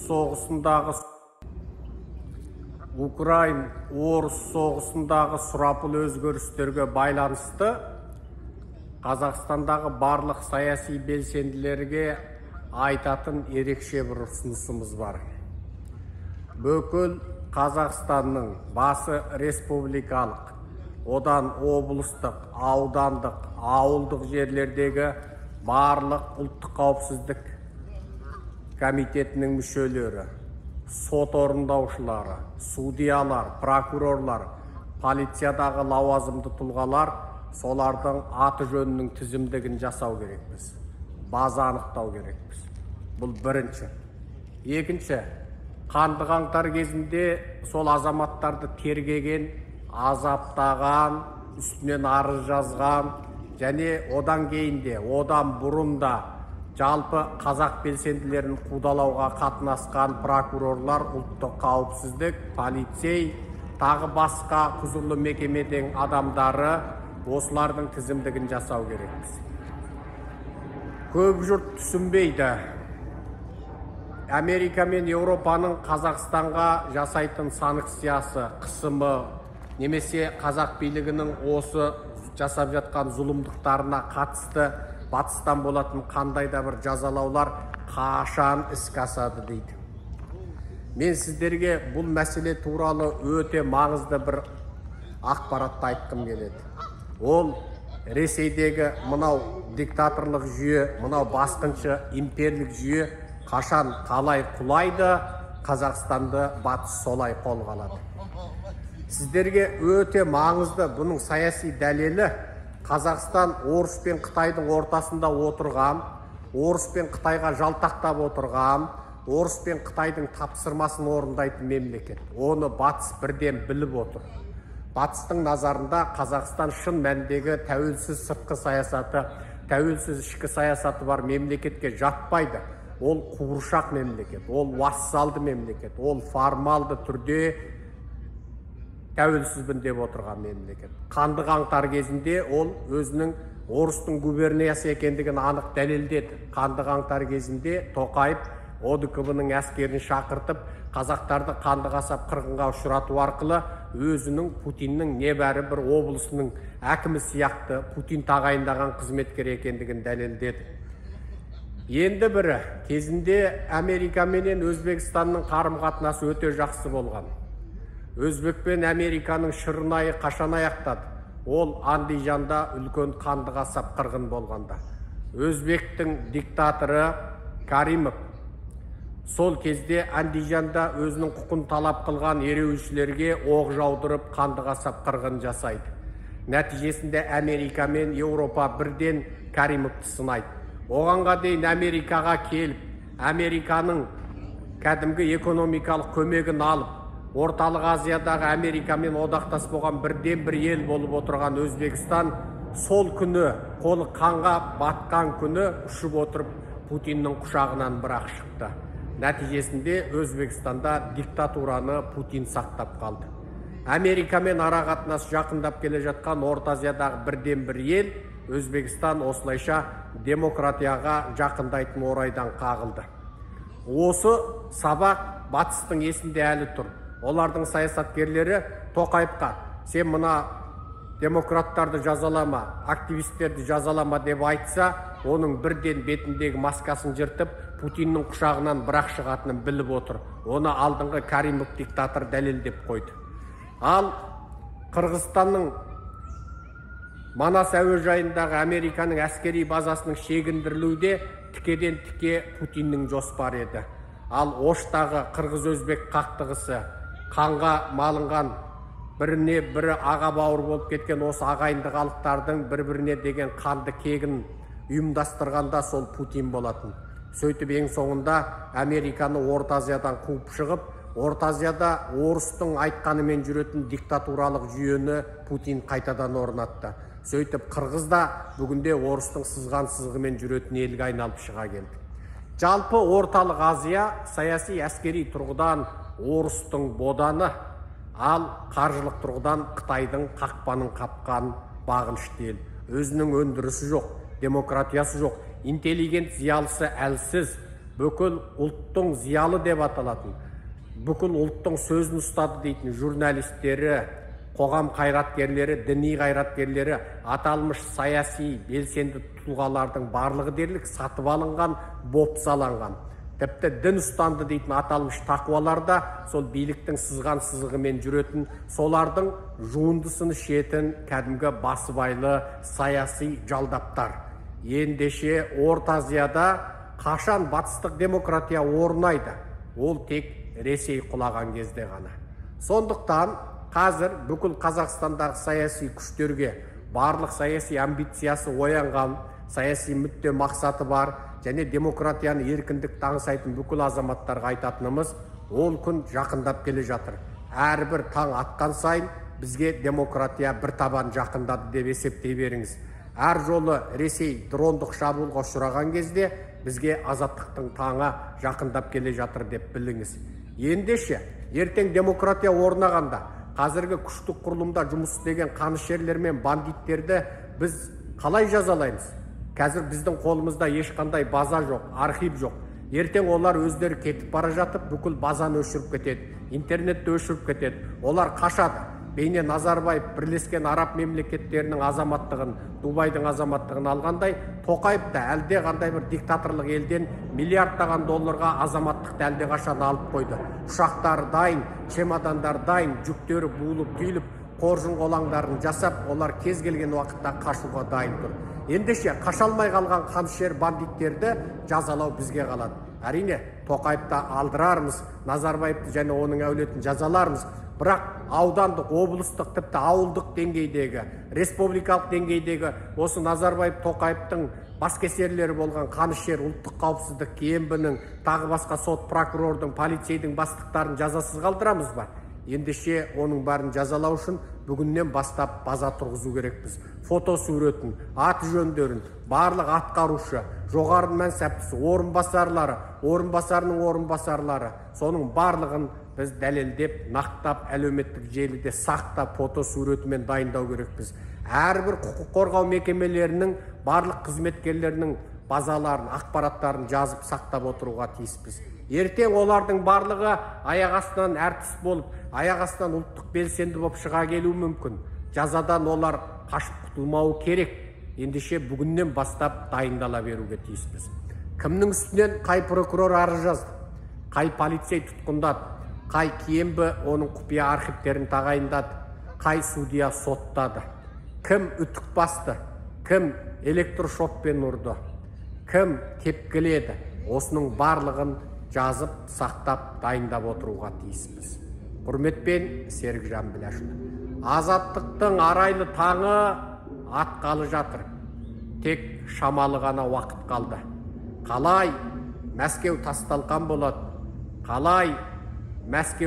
соғысындағы Украин-орыс соғысындағы сұрапыл өзгерістерге байланысты Қазақстандағы барлық саяси белсенділерге айтатын ерекше бір ұсынысымыз бар. Бүкіл Қазақстанның басы республикалық, одан облыстық, аудандық, ауылдық жерлердегі барлық ұлттық қауіпсіздік комитетінің мүшелері, сот орындаушылары, судьялар, прокурорлар, полициядағы лауазымды тұлғалар солардың аты жөнінің тізімдігін жасау керекпіз. База анықтау керекпіз. Бұл бірінші. Екінші, қанды қаңтар кезінде сол азаматтарды тергеген, азаптаған, үстінен арыз жазған, және одан кейінде, одан бұрында жалпы қазақ белсенділерін қудалауға қатынасқан прокурорлар, ұлттық қауіпсіздік, полицей, тағы басқа құзырлы мекемеден адамдары осылардың тізімдігін жасау керекпіз. Көп жұрт түсінбейді. Америка мен Еуропаның Қазақстанға жасайтын санкциясы, қысымы, немесе қазақ билігінің осы жасап жатқан зұлымдықтарына қатысты батыстан болатын қандай да бір жазалаулар қашан іске асады дейді. Мен сіздерге бұл мәселе туралы өте маңызды бір ақпаратты айтқым келеді. Ол Ресейдегі мынау диктаторлық жүйе, мынау басқыншы имперлік жүйе қашан қалай құлайды, Қазақстанды батыс солай қолға алады. Сіздерге өте маңызды бұның саяси дәлелі Қазақстан орыс пен Қытайдың ортасында отырған, орыс пен Қытайға жалтақтап отырған, орыс пен Қытайдың тапсырмасын орындайтын мемлекет. Оны батыс бірден біліп отыр. Батыстың назарында Қазақстан шын мәніндегі тәуелсіз сыртқы саясаты, тәуелсіз ішкі саясаты бар мемлекетке жатпайды. Ол қуыршақ мемлекет, ол вассалды мемлекет, ол формалды түрде тәуелсізбін деп отырған мемлекет. Қанды қаңтар кезінде ол өзінің орыстың губерниясы екендігін анық дәлелдеді. Қанды қаңтар кезінде Тоқаев ОДКБ-ның әскерін шақыртып, қазақтарды қанды қасап қырғынға ұшырату арқылы өзінің Путиннің небәрі бір облысының әкімі сияқты Путин тағайындаған қызметкер екендігін дәлелдеді. Енді бірі, кезінде Америка менен Өзбекстанның қарым-қатынасы өте жақсы болған. Өзбек пен Американың шырынайы қашан аяқтады? Ол Андижанда үлкен қанды қасап қырғын болғанда. Өзбектің диктаторы Каримов сол кезде Андижанда өзінің құқын талап қылған ереуілшілерге оқ жаудырып қанды қасап қырғын жасайды. Нәтижесінде Америка мен Еуропа бірден Каримовты сынайды. Оғанға дейін Америкаға келіп, Американың кәдімгі экономикалық көмегін алып, Орталық Азиядағы Америкамен одақтас болған бірден бір ел болып отырған Өзбекстан сол күні, қолы қанға батқан күні ұшып отырып Путиннің құшағынан бірақ шықты. Нәтижесінде Өзбекстанда диктатураны Путин сақтап қалды. Америкамен арақатынас жақындап келе жатқан Орта Азиядағы бірден бір ел Өзбекстан осылайша демократияға жақындайтын орайдан қағылды. Осы сабақ батыстың есінде әлі тұр. Олардың саясаткерлері Тоқаевқа сен мына демократтарды жазалама, активистерді жазалама деп айтса, оның бірден бетіндегі маскасын жыртып, Путиннің құшағынан бірақ шығатынын біліп отыр. Оны алдыңғы Каримов диктатор дәлелдеп қойды. Ал Қырғызстанның Манас әуежайындағы Американың әскери базасының шегіндірілуде тікеден тіке Путиннің жоспары еді. Ал Оштағы қырғыз-өзбек қақтығысы, қанға малынған біріне бірі аға бауыр болып кеткен осы ағайынды халықтардың бір-біріне деген қанды кегін ұйымдастырғанда сол Путин болатын. Сөйтіп ең соңында Американы Орта Азиядан қуып шығып, Орта Азияда орыстың айтқанымен жүретін диктатуралық жүйені Путин қайтадан орнатты. Сөйтіп Қырғызда бүгінде орыстың сызған сызғымен жүретін елге айналып шыға келді. Жалпы Орталық Азия саяси әскери тұрғыдан орыстың боданы, ал қаржылық тұрғыдан Қытайдың қақпанын қапқан бағынышты ел. Өзінің өндірісі жоқ, демократиясы жоқ, интеллигент зиялысы әлсіз, бүкіл ұлттың зиялы деп аталатын, бүкіл ұлттың сөзін ұстады дейтін журналистері, қоғам қайраткерлері, діни қайраткерлері, аталмыш саяси белсенді тұлғалардың барлығы дерлік сатып алынған, бопсаланған. Тіпті дін ұстанды дейтін аталмыш тақуаларда сол биліктің сызған сызығымен жүретін, солардың жуындысын ішетін кәдімгі басыбайлы саяси жалдаптар. Ендеше Орта Азияда қашан батыстық демократия орнайды? Ол тек Ресей құлаған кезде ғана. Сондықтан қазір бүкіл Қазақстандағы саяси күштерге барлық саяси амбициясы оянған, саяси мүдде мақсаты бар және демократияны еркіндікті аңсайтын бүкіл азаматтарға айтатынымыз, ол күн жақындап келе жатыр. Әрбір таң атқан сайын бізге демократия бір табан жақындады деп есептей беріңіз. Әр жолы Ресей дрондық шабуылға ұшыраған кезде бізге азаттықтың таңы жақындап келе жатыр деп біліңіз. Ендеше, ертең демократия орнағанда, қазіргі күштік құрылымда жұмыс істеген қанішерлер мен бандиттерді біз қалай жазалаймыз? Қазір біздің қолымызда ешқандай база жоқ, архив жоқ. Ертең олар өздері кетіп бара жатып, бүкіл базаны өшіріп кетеді, интернетті өшіріп кетеді. Олар қашады. Бейне Назарбаев Бірлескен Араб мемлекеттерінің азаматтығын, Дубайдың азаматтығын алғандай, Тоқаев та әлде қандай бір диктаторлық елден миллиардтаған долларға азаматтықты әлде қашан алып қойды. Ұшақтары дайын, чемодандар дайын, жүктері буылып, түйіліп, қоржын қолаңдарын жасап, олар кез келген уақытта қашуға дайын тұр. Ендеше қашалмай қалған қанішер бандиттерді жазалау бізге қалады. Әрине, Тоқаевты алдырармыз, Назарбаевты және оның әулетін жазалармыз. Бірақ аудандық, облыстық, тіпті ауылдық деңгейдегі, республикалық деңгейдегі осы Назарбаев Тоқаевтың баскесерлері болған қанішер, ұлттық қауіпсіздік, КМБ-нің, тағы басқа сот прокурордың, полицейдің бастықтарын жазасыз қалдырамыз ба? Ендеше оның барын жазалау үшін бүгіннен бастап база тұрғызу керекпіз. Фото суретін, аты жөндерін, барлық атқарушы, жоғары мәнсаптысы, орынбасарының орынбасарлары, соның барлығын біз дәлелдеп, нақтап, әлеуметтік желіде сақтап, фото суретімен дайындау керекпіз. Әрбір құқық қорғау мекемелерінің барлық қызметкерлерінің базаларын, ақпараттарын жазып сақтап отыруға тиіспіз. Ертең олардың барлығы аяқ астынан әртіс болып, аяқ астынан ұлттық белсенді болып шыға келуі мүмкін. Жазадан олар қашып құтылмауы керек. Ендеше бүгіннен бастап дайындала беруге тиіспіз. Кімнің үстінен қай прокурор арыз жазды, қай полицей тұтқындады, қай КМБ оның құпия архивтерін тағайындады, қай судья соттады, кім үтік басты, кім электрошокпен ұрды, кім тепкіледі, осының барлығын жазып, сақтап, дайындап отыруға тиіспіз. Құрметпен, Серікжан Біләшұлы. Азаттықтың арайлы таңы атқалы жатыр. Тек шамалы ғана уақыт қалды. Қалай Мәскеу тасталқан болады, қалай Мәскеу